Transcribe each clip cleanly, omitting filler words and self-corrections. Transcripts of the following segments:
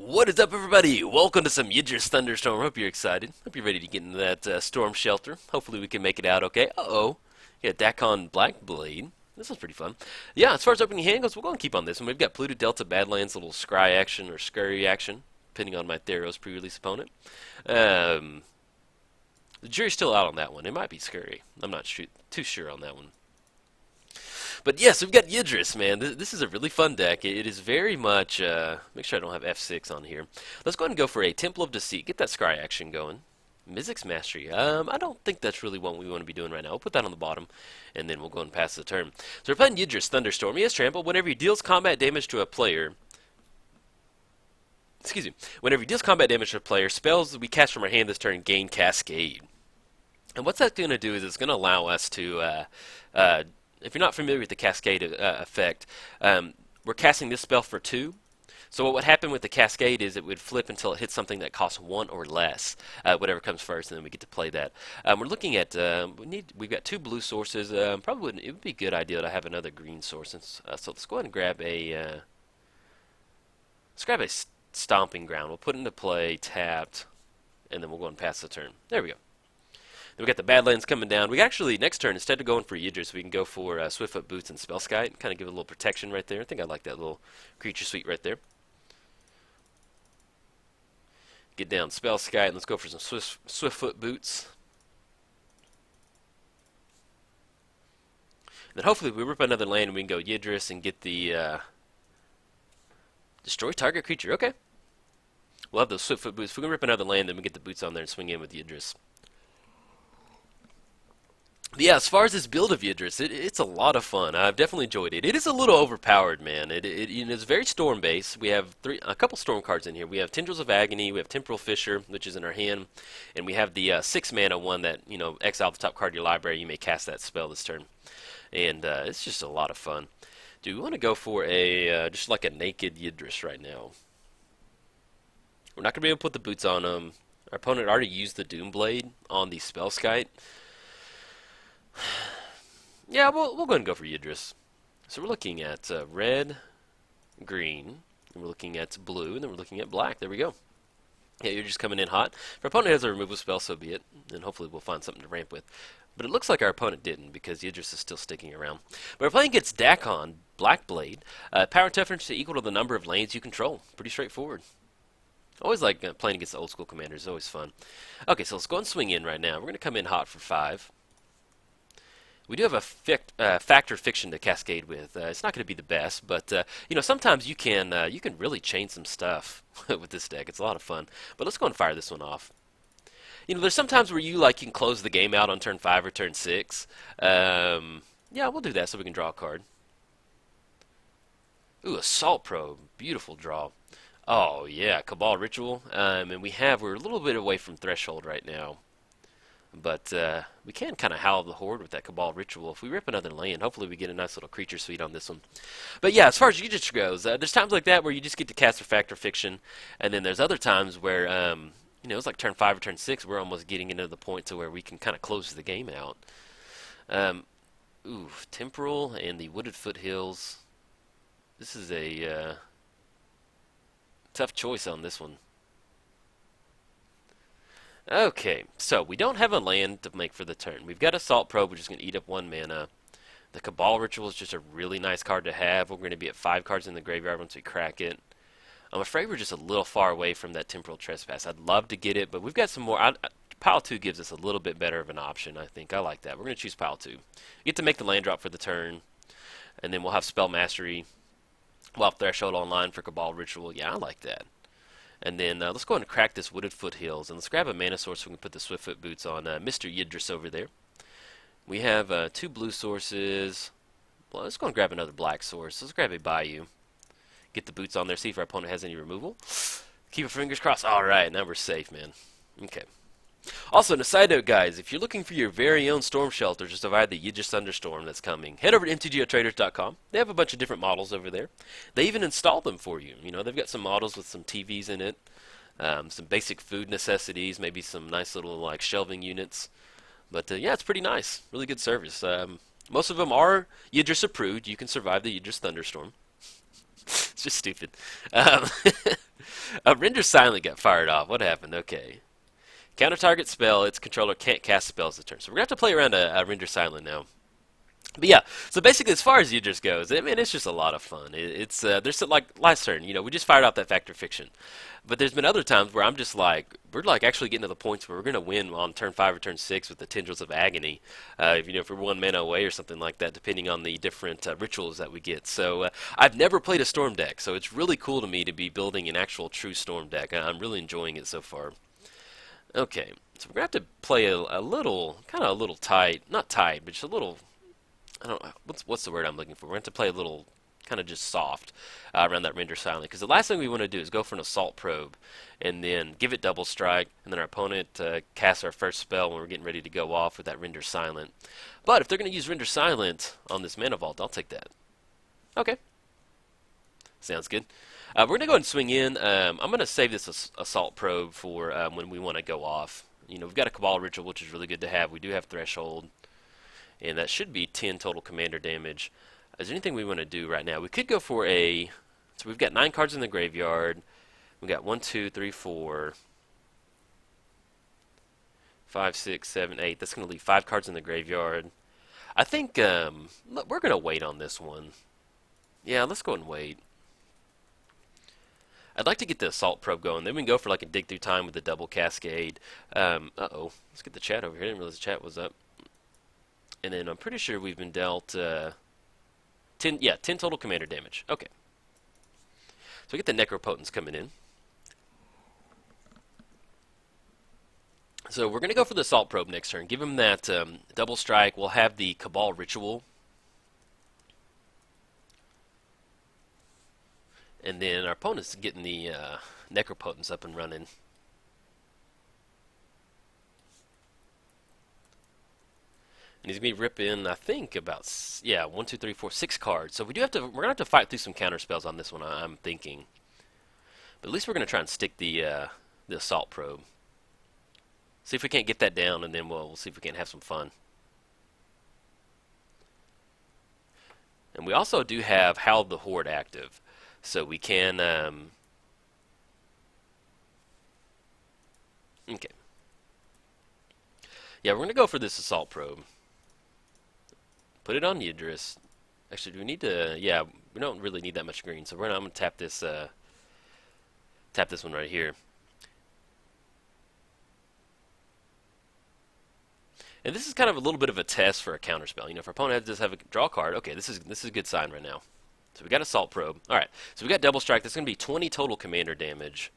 What is up, everybody? Welcome to some Yidris Thunderstorm. Hope you're excited. Hope you're ready to get into that storm shelter. Hopefully we can make it out okay. Uh-oh. Yeah, Dakkon Blackblade. This was pretty fun. Yeah, as far as opening hand goes, we'll go and keep on this one. We've got Pluto Delta Badlands, a little scry action or scurry action, depending on my Theros pre-release opponent. The jury's still out on that one. It might be scurry. I'm not too sure on that one. But yes, we've got Yidris, man. This is a really fun deck. It is very much, make sure I don't have F6 on here. Let's go ahead and go for a Temple of Deceit. Get that scry action going. Mizzix's Mastery. I don't think that's really what we want to be doing right now. We'll put that on the bottom, and then we'll go and pass the turn. So we're playing Yidris Thunderstorm. He has Trample. Whenever he deals combat damage to a player, whenever he deals combat damage to a player, spells that we cast from our hand this turn gain Cascade. And what's that going to do is it's going to allow us to, if you're not familiar with the Cascade effect, we're casting this spell for 2. So what would happen with the Cascade is it would flip until it hits something that costs 1 or less, whatever comes first, and then we get to play that. We're looking at we've got 2 blue sources. Probably it would be a good idea to have another green source. So let's go ahead and grab a Stomping Ground. We'll put it into play, tapped, and then we'll go and pass the turn. There we go. Then we got the Badlands coming down. We actually, next turn, instead of going for Yidris, we can go for Swiftfoot Boots and Spellskite. Kind of give it a little protection right there. I think I like that little creature suite right there. Get down Spellskite, and let's go for some Swiftfoot Boots. And then hopefully we rip another land and we can go Yidris and get the destroy target creature. Okay. We'll have those Swiftfoot Boots. If we can rip another land, then we get the boots on there and swing in with Yidris. But yeah, as far as this build of Yidris, it's a lot of fun. I've definitely enjoyed it. It is a little overpowered, man. It's very storm-based. We have a couple storm cards in here. We have Tendrils of Agony, we have Temporal Fissure, which is in our hand, and we have the 6-mana one that, exile the top card of your library. You may cast that spell this turn. And it's just a lot of fun. Do we want to go for just like a naked Yidris right now? We're not going to be able to put the boots on him. Our opponent already used the Doomblade on the Spellskite. Yeah, we'll go ahead and go for Yidris. So we're looking at red, green, and we're looking at blue, and then we're looking at black. There we go. Yeah, you're just coming in hot. If our opponent has a removal spell, so be it, and hopefully we'll find something to ramp with. But it looks like our opponent didn't, because Yidris is still sticking around. But we're playing against Dakkon Blackblade. Power and toughness equal to the number of lanes you control. Pretty straightforward. Always like playing against the old school commanders. It's always fun. Okay, so let's go and swing in right now. We're going to come in hot for 5. We do have a factor fiction to cascade with. It's not going to be the best, but sometimes you can really chain some stuff with this deck. It's a lot of fun. But let's go and fire this one off. There's some times where you can close the game out on turn 5 or turn 6. Yeah, we'll do that so we can draw a card. Ooh, Assault Probe, beautiful draw. Oh yeah, Cabal Ritual, and we're a little bit away from Threshold right now. But we can kind of howl the Horde with that Cabal Ritual. If we rip another land, hopefully we get a nice little creature suite on this one. But yeah, as far as Yidris goes, there's times like that where you just get to cast a Factor Fiction, and then there's other times where, it's like turn 5 or turn 6, we're almost getting into the point to where we can kind of close the game out. Temporal and the Wooded Foothills. This is a tough choice on this one. Okay, so we don't have a land to make for the turn. We've got Assault Probe, which is going to eat up 1 mana. The Cabal Ritual is just a really nice card to have. We're going to be at 5 cards in the graveyard once we crack it. I'm afraid we're just a little far away from that Temporal Trespass. I'd love to get it, but we've got some more. Pile 2 gives us a little bit better of an option, I think. I like that. We're going to choose Pile 2. We get to make the land drop for the turn, and then we'll have Spell Mastery. We'll have Threshold online for Cabal Ritual. Yeah, I like that. And then let's go ahead and crack this Wooded Foothills. And let's grab a mana source so we can put the Swiftfoot Boots on Mr. Yidris over there. We have 2 blue sources. Well, let's go and grab another black source. Let's grab a Bayou. Get the boots on there, see if our opponent has any removal. Keep our fingers crossed. Alright, now we're safe, man. Okay. Also, on a side note, guys, if you're looking for your very own storm shelter to survive the Yidris Thunderstorm that's coming, head over to MTGOTraders.com. They have a bunch of different models over there. They even install them for you. They've got some models with some TVs in it, some basic food necessities, maybe some nice little shelving units. But yeah, it's pretty nice. Really good service. Most of them are Yidris approved. You can survive the Yidris Thunderstorm. It's just stupid. Render Silent got fired off. What happened? Okay. Counter target spell, its controller can't cast spells this turn. So we're going to have to play around a Render Silent now. But yeah, so basically as far as Yidris goes, I mean, it's just a lot of fun. It's there's like last turn, we just fired off that Factor Fiction. But there's been other times where I'm just like, we're like actually getting to the points where we're going to win on turn 5 or turn 6 with the Tendrils of Agony. If we're 1 mana away or something like that, depending on the different rituals that we get. So I've never played a Storm deck, so it's really cool to me to be building an actual true Storm deck. I'm really enjoying it so far. Okay, so we're going to have to play a little, kind of a little tight, not tight, but just a little, I don't know, what's the word I'm looking for? We're going to have to play a little, kind of just soft around that Render Silent, because the last thing we want to do is go for an Assault Probe, and then give it Double Strike, and then our opponent casts our first spell when we're getting ready to go off with that Render Silent. But if they're going to use Render Silent on this Mana Vault, I'll take that. Okay. Sounds good. We're going to go ahead and swing in. I'm going to save this Assault Probe for when we want to go off. We've got a Cabal Ritual, which is really good to have. We do have Threshold, and that should be 10 total commander damage. Is there anything we want to do right now? We could go for a... So we've got 9 cards in the graveyard. We've got 1, 2, 3, 4, 5, 6, 7, 8. That's going to leave 5 cards in the graveyard. I think we're going to wait on this one. Yeah, let's go and wait. I'd like to get the Assault Probe going. Then we can go for like a Dig Through Time with the double Cascade. Uh-oh. Let's get the chat over here. I didn't realize the chat was up. And then I'm pretty sure we've been dealt 10 total commander damage. Okay. So we get the Necropotence coming in. So we're going to go for the Assault Probe next turn. Give him that double strike. We'll have the Cabal Ritual. And then our opponent's getting the Necropotence up and running. And he's going to be ripping, I think, about 1, 2, 3, 4, 6 cards. So we do have to. We're going to have to fight through some counter spells on this one, I'm thinking. But at least we're going to try and stick the Assault Probe. See if we can't get that down, and then we'll see if we can't have some fun. And we also do have Howl of the Horde active. So we can, okay. Yeah, we're going to go for this Assault Probe. Put it on Yidris. Actually, do we need to, yeah, we don't really need that much green. So I'm going to tap this one right here. And this is kind of a little bit of a test for a counterspell. If our opponent does have a draw card, okay, this is a good sign right now. So we got Assault Probe. Alright, so we got Double Strike. That's going to be 20 total commander damage.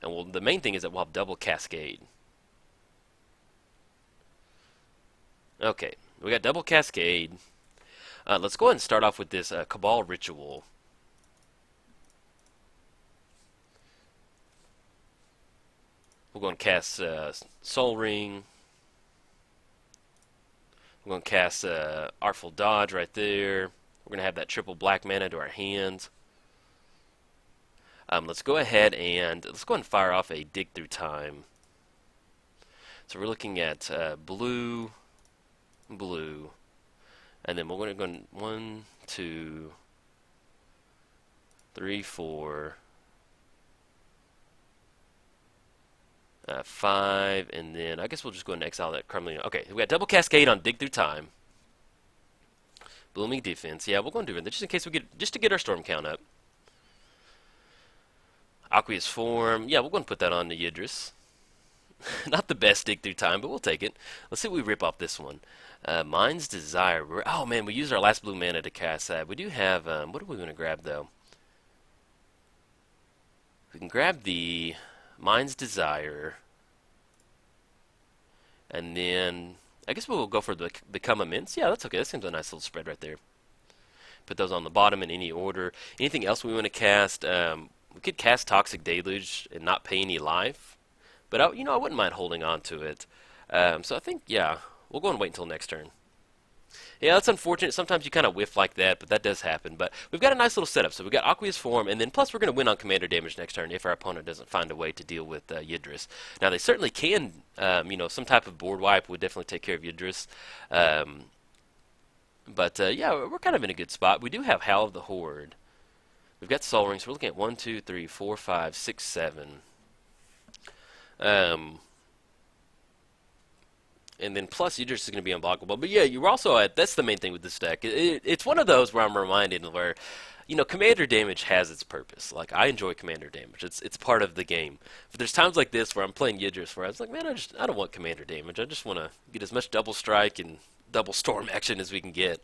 And the main thing is that we'll have double Cascade. Okay, we got double Cascade. Let's go ahead and start off with this Cabal Ritual. We're going to cast Soul Ring. We're going to cast Artful Dodge right there. We're going to have that triple black mana to our hands. Let's go ahead and fire off a Dig Through Time. So we're looking at blue, blue, and then we're going to go 1, 2, 3, 4, 5, and then I guess we'll just go and exile that Crumbling. Okay, we got double Cascade on Dig Through Time. Blooming Defense. Yeah, we're going to do it just in case just to get our storm count up. Aqueous Form. Yeah, we're going to put that on the Yidris. Not the best Dig Through Time, but we'll take it. Let's see if we rip off this one. Mind's Desire. Oh man, we used our last blue mana to cast that. We do have. What are we going to grab though? We can grab the Mind's Desire, and then I guess we'll go for the Become Immense. Yeah, that's okay. That seems a nice little spread right there. Put those on the bottom in any order. Anything else we want to cast? We could cast Toxic Deluge and not pay any life, but I wouldn't mind holding on to it. So I think, yeah, we'll go and wait until next turn. Yeah, that's unfortunate. Sometimes you kind of whiff like that, but that does happen. But we've got a nice little setup. So we've got Aqueous Form, and then plus we're going to win on commander damage next turn if our opponent doesn't find a way to deal with Yidris. Now, they certainly can, some type of board wipe would definitely take care of Yidris. But yeah, we're kind of in a good spot. We do have Howl of the Horde. We've got Soul Rings. We're looking at 1, 2, 3, 4, 5, 6, 7. Um, and then plus Yidris is going to be unblockable. But yeah, you're also at, that's the main thing with this deck. It's one of those where I'm reminded where, you know, commander damage has its purpose. Like, I enjoy commander damage. It's part of the game. But there's times like this where I'm playing Yidris where I was like, man, I don't want commander damage. I just want to get as much double strike and double storm action as we can get.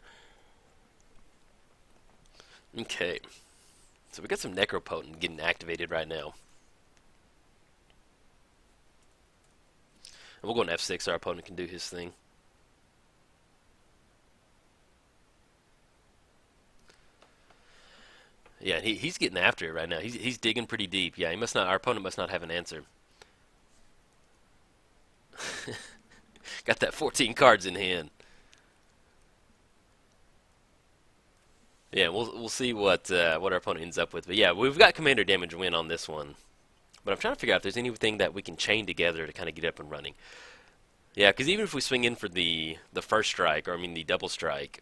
Okay. So we got some Necropotent getting activated right now. And we'll go on F6 so our opponent can do his thing. Yeah, he's getting after it right now. He's digging pretty deep. Yeah, he must not. Our opponent must not have an answer. Got that 14 cards in hand. Yeah, we'll see what our opponent ends up with. But yeah, we've got commander damage win on this one. But I'm trying to figure out if there's anything that we can chain together to kind of get up and running. Yeah, because even if we swing in for the first strike, or I mean the double strike,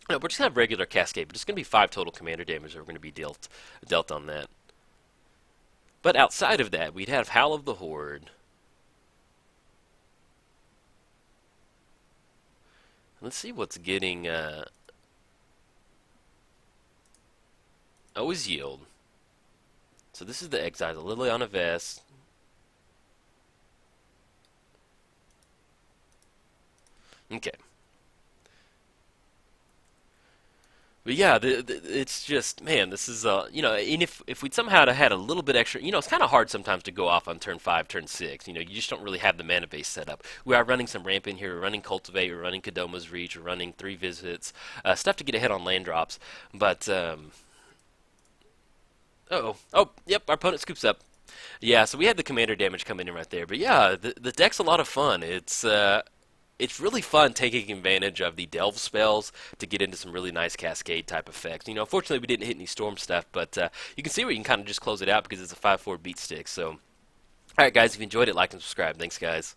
no, we're just gonna have regular cascade. But it's gonna be 5 total commander damage that we're gonna be dealt on that. But outside of that, we'd have Howl of the Horde. Let's see what's getting. Always Yield. So this is the Exile, the Liliana Vest. Okay. But yeah, it's just, man, this is, you know, and if we'd somehow had a little bit extra, you know, it's kind of hard sometimes to go off on turn 5, turn 6. You know, you just don't really have the mana base set up. We are running some ramp in here. We're running Cultivate. We're running Kodoma's Reach. We're running 3 Visits. Stuff to get ahead on land drops. But, oh, yep, our opponent scoops up. Yeah, so we had the commander damage coming in right there. But yeah, the deck's a lot of fun. It's really fun taking advantage of the delve spells to get into some really nice cascade type effects. You know, unfortunately we didn't hit any storm stuff, but you can see where you can kind of just close it out because it's a 5/4 beat stick. So, alright guys, if you enjoyed it, like and subscribe. Thanks guys.